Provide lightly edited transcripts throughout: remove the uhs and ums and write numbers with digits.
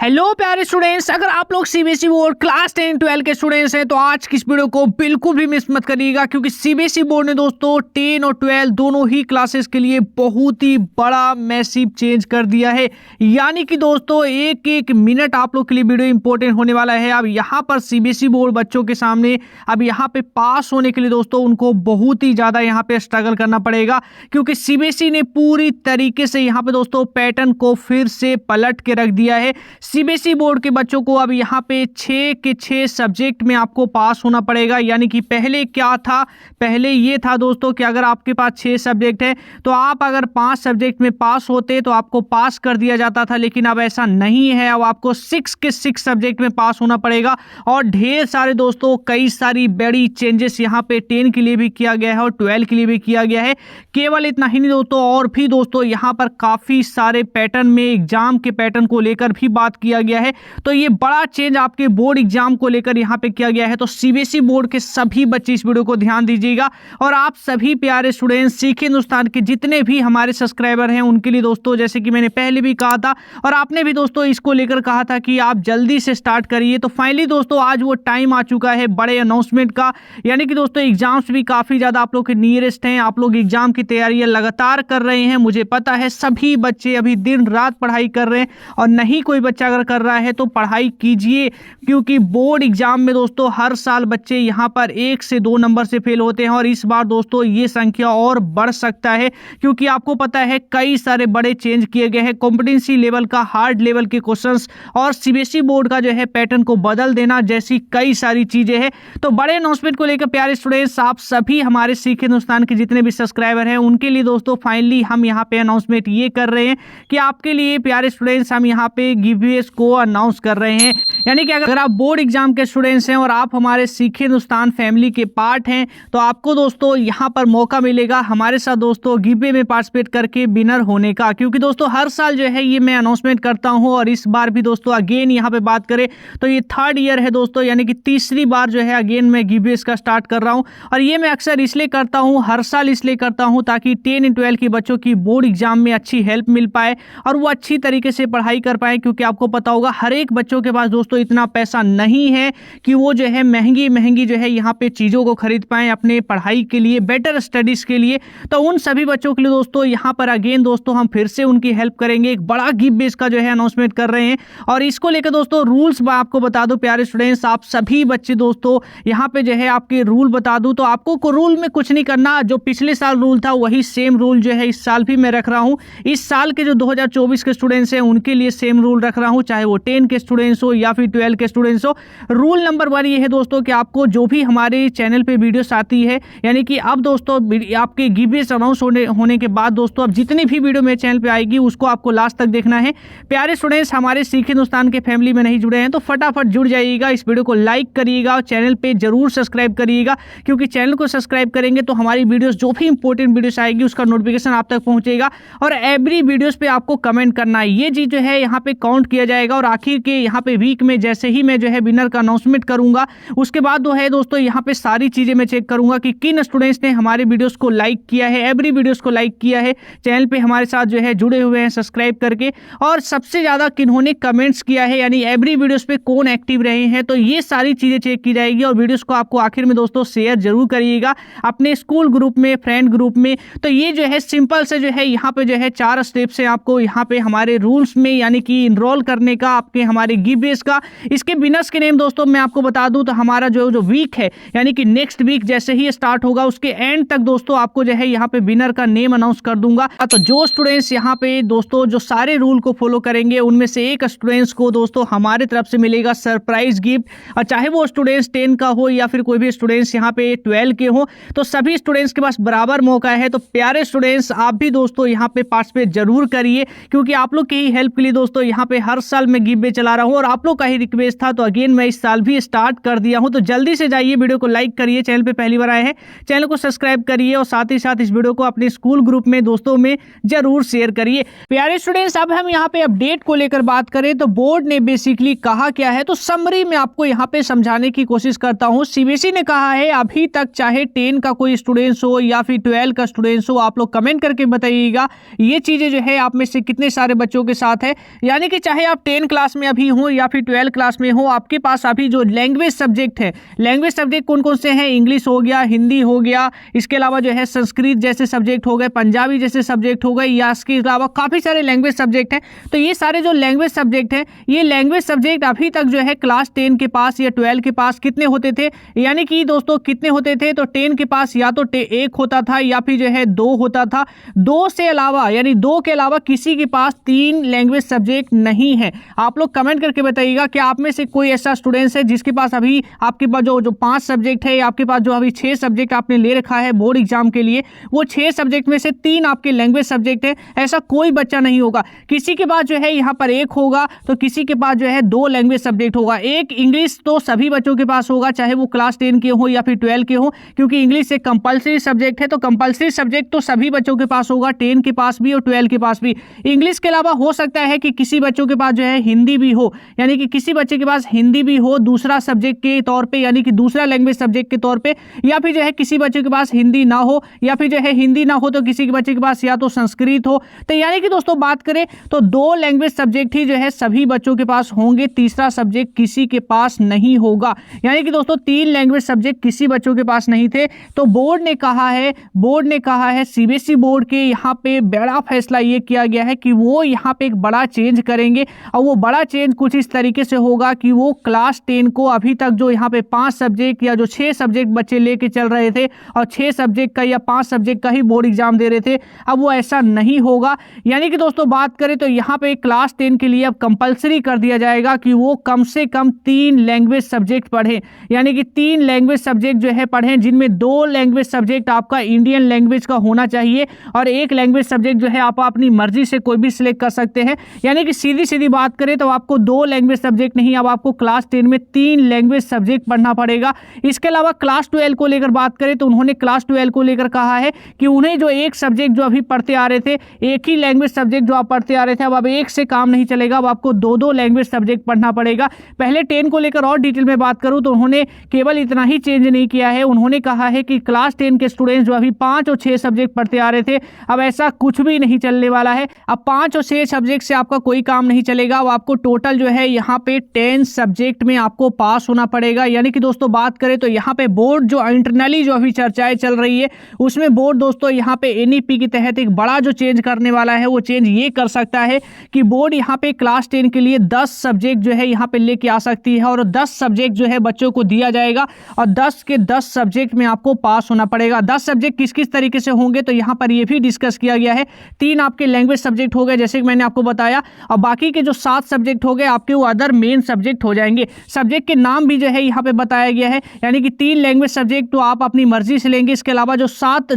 Hello प्यारे students, अगर आप लोग सीबीएसई बोर्ड क्लास 10 12 के स्टूडेंट्स हैं तो आज की इस वीडियो को बिल्कुल भी मिस मत करिएगा, क्योंकि सीबीएसई बोर्ड ने दोस्तों 10 और 12 दोनों ही क्लासेस के लिए बहुत ही बड़ा मैसिव चेंज कर दिया है। यानी कि दोस्तों एक एक मिनट आप लोग के लिए वीडियो इंपॉर्टेंट होने वाला है। अब यहाँ पर सीबीएसई बोर्ड बच्चों के सामने अब यहाँ पे पास होने के लिए दोस्तों उनको बहुत ही ज़्यादा यहाँ पे स्ट्रगल करना पड़ेगा, क्योंकि सीबीएसई ने पूरी तरीके से यहाँ पे दोस्तों पैटर्न को फिर से पलट के रख दिया है। सीबीएसई बोर्ड के बच्चों को अब यहाँ पे 6 के 6 सब्जेक्ट में आपको पास होना पड़ेगा। यानी कि पहले क्या था, पहले ये था दोस्तों कि अगर आपके पास 6 सब्जेक्ट है तो आप अगर 5 सब्जेक्ट में पास होते तो आपको पास कर दिया जाता था, लेकिन अब ऐसा नहीं है। अब आपको 6 के 6 सब्जेक्ट में पास होना पड़ेगा। और ढेर सारे दोस्तों कई सारी बड़ी चेंजेस यहाँ पे 10 के लिए भी किया गया है और 12 के लिए भी किया गया है। केवल इतना ही नहीं दोस्तों, और भी दोस्तों यहाँ पर काफ़ी सारे पैटर्न में एग्जाम के पैटर्न को लेकर भी बात किया गया है। तो ये बड़ा चेंज आपके बोर्ड एग्जाम को लेकर यहाँ पे किया गया है। तो सीबीएसई बोर्ड के सभी बच्चे इस वीडियो को ध्यान दीजिएगा। और आप सभी प्यारे स्टूडेंट्स, सीख हिंदुस्तान के जितने भी हमारे सब्सक्राइबर हैं उनके लिए दोस्तों, जैसे कि मैंने पहले भी कहा था और आपने भी दोस्तों इसको लेकर कहा था कि आप जल्दी से स्टार्ट करिए, तो फाइनली दोस्तों आज वो टाइम आ चुका है बड़े अनाउंसमेंट का। यानी कि दोस्तों एग्जाम्स भी काफ़ी ज़्यादा आप लोग के नियरेस्ट हैं। आप लोग एग्जाम की तैयारियां लगातार कर रहे हैं, मुझे पता है सभी बच्चे अभी दिन रात पढ़ाई कर रहे हैं। और नहीं कोई बच्चा अगर कर रहा है तो पढ़ाई कीजिए, क्योंकि बोर्ड एग्जाम में दोस्तों हर साल बच्चे यहाँ पर 1 से 2 नंबर से फेल होते हैं। और इस बार दोस्तों ये संख्या और बढ़ सकता है, क्योंकि आपको पता है कई सारे बड़े चेंज किए गए हैं। कॉम्पिटेंसी लेवल का, हार्ड लेवल के क्वेश्चंस और सीबीएसई बोर्ड का जो है पैटर्न को बदल देना जैसी कई सारी चीजें हैं। तो बड़े अनाउंसमेंट को लेकर प्यारे स्टूडेंट्स, आप सभी हमारे सीख हिंदुस्तान के जितने भी सब्सक्राइबर हैं उनके लिए दोस्तों फाइनली हम यहाँ पे अनाउंसमेंट ये कर रहे हैं कि आपके लिए प्यारे स्टूडेंट्स हम यहाँ पे गिवअवेज को अनाउंस कर रहे हैं। यानी कि अगर आप बोर्ड एग्जाम के स्टूडेंट्स हैं और आप हमारे सीख हिंदुस्तान फैमिली के पार्ट हैं तो आपको दोस्तों यहाँ पर मौका मिलेगा हमारे साथ दोस्तों गिवअवे में पार्टिसिपेट करके विनर होने का। क्योंकि दोस्तों हर साल जो है ये मैं अनाउंसमेंट करता हूँ और इस बार भी दोस्तों अगेन यहाँ पे बात करें तो ये 3rd ईयर है दोस्तों, यानी कि तीसरी बार जो है अगेन मैं गिवअवेज का स्टार्ट कर रहा हूँ। और ये मैं अक्सर इसलिए करता हूँ, हर साल इसलिए करता हूँ ताकि 10 और 12 के बच्चों की बोर्ड एग्जाम में अच्छी हेल्प मिल पाए और वो अच्छी तरीके से पढ़ाई कर पाए। क्योंकि आपको पता होगा हर एक बच्चों के पास दोस्तों इतना पैसा नहीं है कि वो जो है महंगी महंगी जो है यहाँ पे चीज़ों को खरीद पाएं अपने पढ़ाई के लिए, बेटर स्टडीज़ के लिए। तो उन सभी बच्चों के लिए दोस्तों यहाँ पर अगेन दोस्तों हम फिर से उनकी हेल्प करेंगे। एक बड़ा गिवअवेज का जो है अनाउंसमेंट कर रहे हैं और इसको लेकर दोस्तों रूल्स आपको बता दो प्यारे स्टूडेंट्स, आप सभी बच्चे दोस्तों यहाँ पे जो है आपके रूल बता दूँ तो आपको रूल में कुछ नहीं करना। जो पिछले साल रूल था वही सेम रूल जो है इस साल भी मैं रख रहा हूँ। इस साल के जो 2024 के स्टूडेंट्स हैं उनके लिए सेम रूल रख रहा हूँ, चाहे वो 10 के स्टूडेंट्स हो या फिर 12 के स्टूडेंट्स हो। रूल नंबर 1 ये है दोस्तों कि आपको जो भी हमारे चैनल पे वीडियोस आती है, यानी कि अब दोस्तों आपके गिवअवेज अनाउंस होने के बाद दोस्तों अब जितनी भी वीडियो मेरे चैनल पे आएगी उसको आपको लास्ट तक देखना है। प्यारे स्टूडेंट्स, हमारे सीख हिंदुस्तान के फैमिली में नहीं जुड़े हैं तो फटाफट जुड़ जाइएगा, इस वीडियो को लाइक करिएगा और चैनल पे जरूर सब्सक्राइब करिएगा। क्योंकि चैनल को सब्सक्राइब करेंगे तो हमारी वीडियोस जो भी इंपॉर्टेंट वीडियोस आएगी उसका नोटिफिकेशन आप तक पहुंचेगा। और एवरी वीडियोस पे आपको कमेंट करना है, ये चीज जो है यहाँ पे काउंट किया जाएगा। और आखिर के यहाँ पे वीक में जैसे ही मैं जो है विनर का अनाउंसमेंट करूंगा उसके बाद जो है दोस्तों यहाँ पे सारी चीजें मैं चेक करूंगा कि किन स्टूडेंट्स ने हमारे वीडियोस को लाइक किया है, एवरी वीडियोस को लाइक किया है, चैनल पे हमारे साथ जो है जुड़े हुए हैं सब्सक्राइब करके, और सबसे ज्यादा किन्होंने कमेंट्स किया है, यानी एवरी वीडियोस पे कौन एक्टिव रहे हैं। तो ये सारी चीजें चेक की जाएगी और वीडियोस को आपको आखिर में दोस्तों शेयर जरूर करिएगा अपने स्कूल ग्रुप में, फ्रेंड ग्रुप में। तो ये जो है सिंपल से जो है यहाँ पे जो है 4 स्टेप्स है आपको यहाँ पे हमारे रूल्स में यानी कि इनरोल करने का, आपके हमारे गिवअवेज का। इसके विनर्स के नेम दोस्तों मैं आपको बता दूं तो हमारा जो वीक है यानी कि नेक्स्ट वीक जैसे ही स्टार्ट होगा उसके एंड तक दोस्तों आपको जो है यहाँ पे विनर का नेम अनाउंस कर दूंगा। तो जो स्टूडेंट्स यहाँ पे दोस्तों जो सारे रूल को फॉलो करेंगे उनमें से एक स्टूडेंट्स को दोस्तों हमारे तरफ से मिलेगा सरप्राइज गिफ्ट। और चाहे वो स्टूडेंट्स 10 का हो या फिर कोई भी स्टूडेंट्स यहाँ पे 12 के हो, तो सभी स्टूडेंट्स के पास बराबर मौका है। तो प्यारे स्टूडेंट्स, आप भी दोस्तों यहाँ पे पार्टिसिपेट जरूर करिए, क्योंकि आप लोग की ही हेल्प के लिए दोस्तों यहाँ पे हर साल मैं गिवअवे चला रहा हूँ और आप लोग का ही रिक्वेस्ट था तो अगेन मैं इस साल भी स्टार्ट कर दिया हूँ। तो जल्दी से जाइए, वीडियो को लाइक करिए, चैनल पे पहली बार आए हैं चैनल को सब्सक्राइब करिए और साथ ही साथ इस वीडियो को अपने स्कूल ग्रुप में दोस्तों में जरूर शेयर करिए। प्यारे स्टूडेंट्स, अब हम यहाँ पे अपडेट को लेकर बात करें तो बोर्ड ने बेसिकली कहा क्या है, तो समरी में आपको यहाँ पे समझाने की कोशिश करता हूँ। सीबीएसई ने कहा है अभी तक चाहे 10 का कोई स्टूडेंट्स हो या फिर 12 का स्टूडेंट्स हो, आप लोग कमेंट करके बताइएगा ये चीजें जो है आप में से कितने सारे बच्चों के साथ है। यानी कि चाहे आप आप 10 क्लास में अभी हो या फिर 12 क्लास में हो, आपके पास अभी जो लैंग्वेज सब्जेक्ट है, लैंग्वेज सब्जेक्ट कौन कौन से हैं, इंग्लिश हो गया, हिंदी हो गया, इसके अलावा जो है संस्कृत जैसे सब्जेक्ट हो गए, पंजाबी जैसे सब्जेक्ट हो गए, या इसके अलावा काफ़ी सारे लैंग्वेज सब्जेक्ट हैं। तो ये सारे जो लैंग्वेज सब्जेक्ट हैं, ये लैंग्वेज सब्जेक्ट अभी तक जो है क्लास 10 के पास या 12 के पास कितने होते थे, यानी कि दोस्तों कितने होते थे, तो 10 के पास या तो 1 होता था या फिर जो है 2 होता था। 2 से अलावा यानी 2 के अलावा किसी के पास 3 लैंग्वेज सब्जेक्ट नहीं है। आप लोग कमेंट करके बताइएगा कि आप में से कोई ऐसा स्टूडेंट्स है जिसके पास अभी आपके पास जो 5 सब्जेक्ट है, या आपके पास जो अभी 6 सब्जेक्ट आपने ले रखा है बोर्ड एग्जाम के लिए, वो 6 सब्जेक्ट में से 3 आपके लैंग्वेज सब्जेक्ट है। ऐसा कोई बच्चा नहीं होगा। किसी के पास जो है यहाँ पर 1 होगा, तो किसी के पास जो है 2 लैंग्वेज सब्जेक्ट होगा। एक इंग्लिश तो सभी बच्चों के पास होगा, चाहे वो क्लास 10 के हो या फिर 12 के हो, क्योंकि इंग्लिश एक कंपलसरी सब्जेक्ट है। तो कंपलसरी सब्जेक्ट तो सभी बच्चों के पास होगा, 10 के पास भी और 12 के पास भी। इंग्लिश के अलावा हो सकता है कि किसी बच्चों के पास जो है हिंदी भी हो, यानी कि किसी बच्चे के पास हिंदी भी हो दूसरा सब्जेक्ट के तौर पे, यानी कि दूसरा लैंग्वेज सब्जेक्ट के तौर पे, या फिर जो है किसी बच्चे के पास हिंदी ना हो, या फिर जो है हिंदी ना हो तो किसी के बच्चे के पास या तो संस्कृत हो। तो यानी कि दोस्तों बात करें तो 2 लैंग्वेज सब्जेक्ट ही जो है सभी बच्चों के पास होंगे, तीसरा सब्जेक्ट किसी के पास नहीं होगा। यानी कि दोस्तों 3 लैंग्वेज सब्जेक्ट किसी बच्चों के पास नहीं थे। तो बोर्ड ने कहा है सीबीएसई बोर्ड के यहाँ पे बड़ा फैसला ये किया गया है कि वो यहाँ पे एक बड़ा चेंज करेंगे, और वो बड़ा चेंज कुछ इस तरीके से होगा कि वो क्लास 10 को अभी तक जो यहाँ पे 5 सब्जेक्ट या जो 6 सब्जेक्ट बच्चे लेके चल रहे थे, और 6 सब्जेक्ट का या 5 सब्जेक्ट का ही बोर्ड एग्जाम दे रहे थे, अब वो ऐसा नहीं होगा। यानी कि दोस्तों बात करें तो यहाँ पे क्लास 10 के लिए अब कंपलसरी कर दिया जाएगा कि वो कम से कम 3 लैंग्वेज सब्जेक्ट पढ़ें, यानी कि 3 लैंग्वेज सब्जेक्ट जो है पढ़ें, जिनमें 2 लैंग्वेज सब्जेक्ट आपका इंडियन लैंग्वेज का होना चाहिए, और 1 लैंग्वेज सब्जेक्ट जो है आप अपनी मर्जी से कोई भी सिलेक्ट कर सकते हैं। यानी कि सीधी बात करें तो आपको 2 लैंग्वेज सब्जेक्ट नहीं, अब आपको क्लास 10 में 3 लैंग्वेज सब्जेक्ट पढ़ना पड़ेगा। इसके अलावा क्लास 12 को लेकर बात करें तो उन्होंने क्लास 12 को लेकर कहा है कि उन्हें जो 1 सब्जेक्ट जो अभी पढ़ते आ रहे थे, एक ही लैंग्वेज सब्जेक्ट जो आप पढ़ते आ रहे थे, अब 1 से काम नहीं चलेगा, अब आपको 2 लैंग्वेज सब्जेक्ट पढ़ना पड़ेगा। पहले 10 को लेकर और डिटेल में बात करूं तो उन्होंने केवल इतना ही चेंज नहीं किया है, उन्होंने कहा है कि क्लास 10 के स्टूडेंट्स जो अभी 5 और 6 सब्जेक्ट पढ़ते आ रहे थे, अब ऐसा कुछ भी नहीं चलने वाला है। अब 5 और 6 सब्जेक्ट से आपका कोई काम नहीं चलेगा। अब आपको टोटल जो है यहाँ पे 10 सब्जेक्ट में आपको पास होना पड़ेगा। यानी कि दोस्तों बात करें तो यहाँ पे बोर्ड जो इंटरनली जो अभी चर्चाएं चल रही है, उसमें बोर्ड दोस्तों यहाँ पे एनईपी के तहत एक बड़ा जो चेंज करने वाला है, वो चेंज ये कर सकता है कि बोर्ड यहाँ पे क्लास 10 के लिए 10 सब्जेक्ट जो है यहाँ पे लेके आ सकती है, और 10 सब्जेक्ट जो है बच्चों को दिया जाएगा, और 10 के 10 सब्जेक्ट में आपको पास होना पड़ेगा। 10 सब्जेक्ट किस किस तरीके से होंगे तो यहाँ पर ये भी डिस्कस किया गया है। 3 आपके लैंग्वेज सब्जेक्ट हो गए जैसे कि मैंने आपको बताया, और बाकी के जो 7 सब्जेक्ट हो गए आपके वो अदर मेन सब्जेक्ट हो जाएंगे। सब्जेक्ट के नाम भी जो है यहाँ पे बताया गया है, यानी कि 3 लैंग्वेज सब्जेक्ट तो आप अपनी मर्जी से लेंगे। इसके अलावा जो 7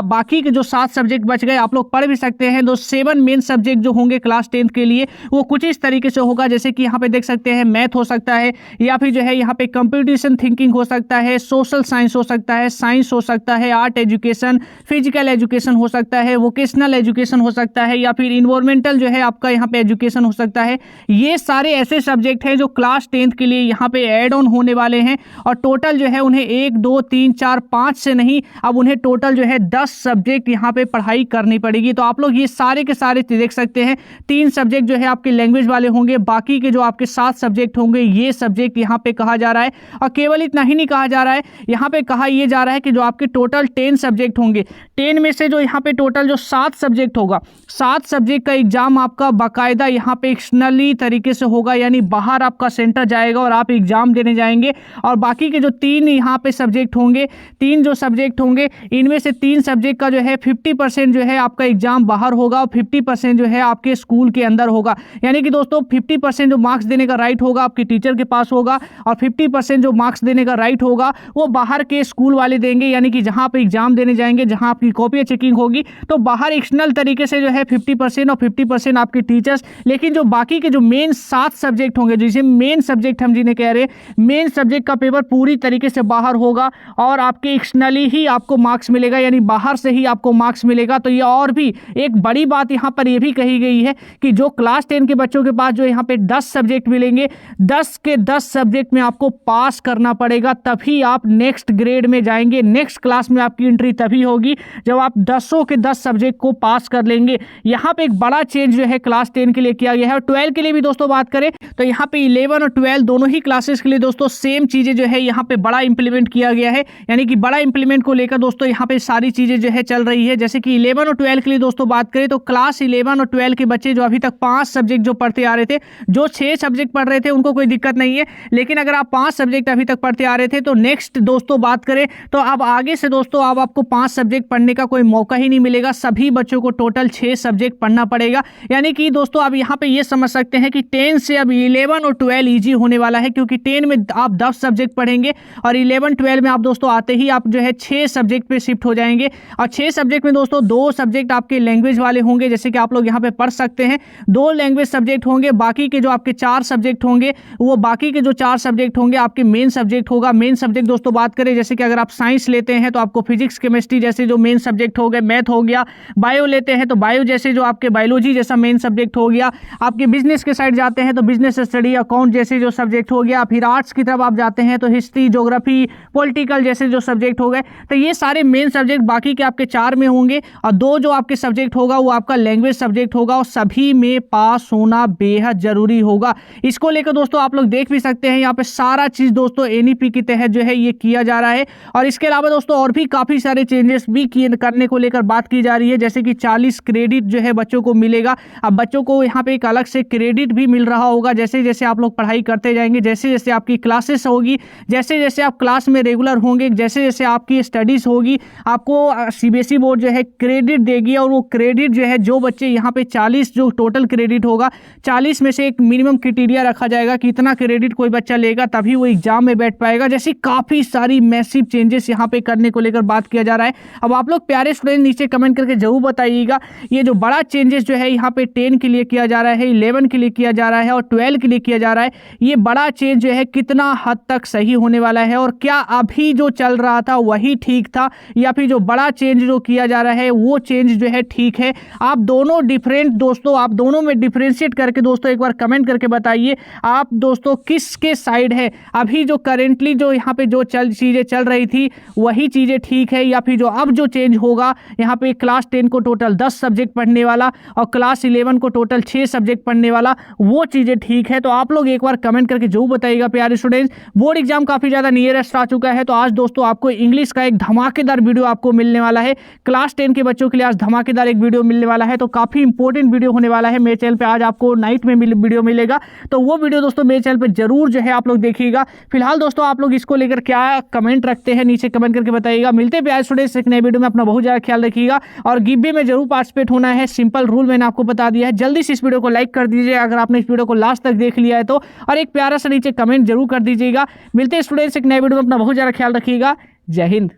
बाकी के जो 7 सब्जेक्ट बच गए आप लोग पढ़ भी सकते हैं। 7 मेन सब्जेक्ट जो होंगे क्लास 10 के लिए वो कुछ इस तरीके से होगा, जैसे कि यहाँ पे देख सकते हैं मैथ हो सकता है, या फिर जो है यहाँ पे कंप्यूटेशन थिंकिंग हो सकता है, सोशल साइंस हो सकता है, साइंस हो सकता है, आर्ट एजुकेशन, फिजिकल एजुकेशन हो सकता है, वोकेशनल एजुकेशन हो सकता है, या फिर इन्वायरमेंटल जो है आपका यहाँ पे एजुकेशन हो सकता है। ये सारे ऐसे सब्जेक्ट हैं जो क्लास 10 के लिए यहाँ पे ऐड ऑन होने वाले हैं, और टोटल जो है उन्हें 1 2 3 4 5 से नहीं, अब उन्हें टोटल जो है 10 सब्जेक्ट यहाँ पे पढ़ाई करनी पड़ेगी। तो आप लोग ये सारे के सारे देख सकते हैं, 3 सब्जेक्ट जो है आपके लैंग्वेज वाले होंगे, बाकी के जो आपके 7 सब्जेक्ट होंगे ये सब्जेक्ट यहाँ पे कहा जा रहा है। और केवल इतना ही नहीं कहा जा रहा है, यहाँ पे कहा यह जा रहा है कि जो आपके टोटल 10 सब्जेक्ट होंगे, 10 में से जो यहाँ पे टोटल जो 7 सब्जेक्ट होगा, 7 सब्जेक्ट का एग्जाम आपका बाकायदा यहाँ पे एक्सटर्नली तरीके से होगा, यानी बाहर आपका सेंटर जाएगा और आप एग्जाम देने जाएंगे। और बाकी के जो 3 यहाँ पे सब्जेक्ट होंगे, 3 जो सब्जेक्ट होंगे, इनमें से 3 सब्जेक्ट का जो है 50% जो है आपका एग्जाम बाहर होगा, और 50% जो है आपके स्कूल के अंदर होगा। यानी कि दोस्तों 50% जो मार्क्स देने का राइट होगा आपके टीचर के पास होगा, और 50% जो मार्क्स देने का राइट होगा वो बाहर के स्कूल वाले देंगे। यानी कि जहाँ पे एग्जाम देने जाएंगे, जहाँ आपकी कॉपी चेकिंग होगी, तो बाहर एक्सटर्नल तरीके से जो है 50% और 50% आपके टीचर्स। लेकिन जो बाकी के जो मेन 7 सब्जेक्ट होंगे, जिसे मेन सब्जेक्ट हम जिन्हें कह रहे हैं, मेन सब्जेक्ट का पेपर पूरी तरीके से बाहर होगा, और आपके एक्सटर्नली ही आपको मार्क्स मिलेगा, यानी बाहर से ही आपको मार्क्स मिलेगा। तो ये और भी एक बड़ी बात यहाँ पर यह भी कही गई है कि जो क्लास 10 के बच्चों के पास जो यहाँ पे 10 सब्जेक्ट मिलेंगे, 10 के 10 सब्जेक्ट में आपको पास करना पड़ेगा, तभी आप नेक्स्ट ग्रेड में जाएंगे। नेक्स्ट क्लास में आपकी एंट्री तभी होगी जब आप 10 के 10 सब्जेक्ट को पास कर लेंगे। यहाँ पे एक बड़ा चेंज जो है क्लास 10 के लिए किया गया है। है। और 12 के लिए भी दोस्तों बात करें तो यहाँ पे 11 और 12 दोनों ही क्लासेस के लिए दोस्तों सेम चीजें जो है यहाँ पे बड़ा इंप्लीमेंट किया गया है, यानी कि बड़ा इंप्लीमेंट को लेकर दोस्तों यहाँ पे सारी चीजें जो है चल रही है। जैसे कि 11 और 12 के लिए दोस्तों बात करें तो क्लास 11 और 12 के बच्चे जो अभी तक 5 सब्जेक्ट जो पढ़ते आ रहे थे, जो 6 सब्जेक्ट पढ़ रहे थे उनको कोई दिक्कत नहीं है, लेकिन अगर आप 5 सब्जेक्ट अभी तक पढ़ते आ रहे थे तो नेक्स्ट दोस्तों बात करें तो अब आगे से दोस्तों अब आपको 5 सब्जेक्ट पढ़ने का कोई मौका ही नहीं मिलेगा, सभी बच्चों को टोटल 6 सब्जेक्ट पढ़ना पड़ेगा। यानी कि दोस्तों आप यहाँ पे ये समझ सकते हैं कि 10 से अब 11 और 12 इजी होने वाला है, क्योंकि 10 में आप 10 सब्जेक्ट पढ़ेंगे और 11 12 में आप दोस्तों आते ही आप जो है 6 सब्जेक्ट पे शिफ्ट हो जाएंगे। और 6 सब्जेक्ट में दोस्तों 2 सब्जेक्ट आपके लैंग्वेज वाले होंगे, जैसे कि आप लोग यहाँ पे पढ़ सकते हैं 2 लैंग्वेज सब्जेक्ट होंगे। बाकी के जो आपके 4 सब्जेक्ट होंगे वो बाकी के जो 4 सब्जेक्ट होंगे आपके मेन सब्जेक्ट होगा। मेन सब्जेक्ट दोस्तों बात करें जैसे कि अगर आप साइंस लेते हैं तो आपको फिजिक्स केमिस्ट्री जैसे जो मेन सब्जेक्ट हो गए, मैथ हो गया। बायो लेते हैं तो बायो जैसे जो आपके बायोलॉजी जैसा मेन सब्जेक्ट हो गया। आपके बिजनेस के साइड जाते हैं तो बिजनेस स्टडी अकाउंट जैसे जो सब्जेक्ट हो गया। फिर आर्ट्स की तरफ आप जाते हैं तो हिस्ट्री ज्योग्राफी पॉलिटिकल जैसे जो सब्जेक्ट हो गए। तो ये सारे मेन सब्जेक्ट बाकी के आपके 4 में होंगे और 2 जो आपके सब्जेक्ट होगा वो आपका लैंग्वेज सब्जेक्ट होगा और सभी में पास होना बेहद जरूरी होगा। इसको लेकर दोस्तों आप लोग देख भी सकते हैं यहाँ पे सारा चीज दोस्तों एनईपी के तहत जो है ये किया जा रहा है। और इसके अलावा दोस्तों और भी काफी सारे चेंजेस भी करने को लेकर बात की जा रही है, जैसे कि 40 क्रेडिट जो है बच्चों को मिलेगा। अब बच्चों को यहाँ पे एक अलग से क्रेडिट भी मिल रहा होगा जैसे जैसे आप लोग पढ़ाई करते जाएंगे, जैसे जैसे आपकी क्लासेस होगी, जैसे जैसे आप क्लास में रेगुलर होंगे, जैसे जैसे आपकी स्टडीज होगी, आपको सीबीएसई बोर्ड जो है क्रेडिट देगी। और वो क्रेडिट जो है जो बच्चे यहाँ पे 40 जो टोटल क्रेडिट होगा 40 में से एक मिनिमम क्राइटेरिया रखा जाएगा कि इतना क्रेडिट कोई बच्चा लेगा तभी वो एग्जाम में बैठ पाएगा। जैसे काफी सारी मैसिव चेंजेस यहाँ पे करने को लेकर बात किया जा रहा है। अब आप लोग प्यारे स्टूडेंट नीचे कमेंट करके जरूर बताइएगा ये जो बड़ा चेंजेस जो है यहाँ पे 10 के लिए किया जा रहा है, 11 के लिए किया जा रहा है और 12 के लिए किया जा रहा है, ये बड़ा चेंज जो है कितना हद तक सही होने वाला है और क्या अभी जो चल रहा था वही ठीक था या फिर जो बड़ा चेंज जो किया जा रहा है वो चेंज जो है ठीक है। आप दोनों डिफरेंट दोस्तों आप दोनों में डिफरेंशिएट करके दोस्तों एक बार कमेंट करके बताइए आप दोस्तों किसके साइड है। अभी जो करेंटली जो यहाँ पे जो चीज़ें चल रही थी वही चीज़ें ठीक है या फिर जो अब जो चेंज होगा यहाँ पे क्लास 10 को टोटल 10 सब्जेक्ट पढ़ने वाला और क्लास 11 को टोटल 6 सब्जेक्ट पढ़ने वाला वो चीज़ें ठीक है। तो आप लोग एक बार कमेंट करके जरूर बताइएगा प्यारे स्टूडेंट्स। बोर्ड एग्जाम काफ़ी ज़्यादा नियरेस्ट आ चुका है तो आज दोस्तों आपको इंग्लिश का एक धमाकेदार वीडियो आपको मिलने वाला है। क्लास 10 के बच्चों के लिए आज धमाकेदार एक वीडियो मिलने वाला है, तो काफ़ी इंपॉर्टेंट वीडियो होने वाला है। मेरे चैनल पर आज आपको नाइट में वीडियो मिलेगा, तो वो वीडियो दोस्तों मेरे चैनल पर जरूर जो है आप लोग देखिएगा। फिलहाल दोस्तों आप लोग इसको लेकर क्या कमेंट रखते हैं नीचे कमेंट करके बताइएगा। मिलते हैं प्यारे स्टूडेंट्स एक नए वीडियो में, अपना बहुत ज़्यादा ख्याल रखिएगा और गिव में जरूर पार्टिसिपेट होना है। सिंपल रूल मैंने आपको बता दिया है। जल्दी से इस वीडियो को लाइक कर दीजिए अगर आपने इस वीडियो को लास्ट तक देख लिया है तो, और एक प्यारा सा नीचे कमेंट जरूर कर दीजिएगा। मिलते हैं स्टूडेंट्स एक नए वीडियो में, अपना बहुत ज़्यादा ख्याल रखिएगा। जय हिंद।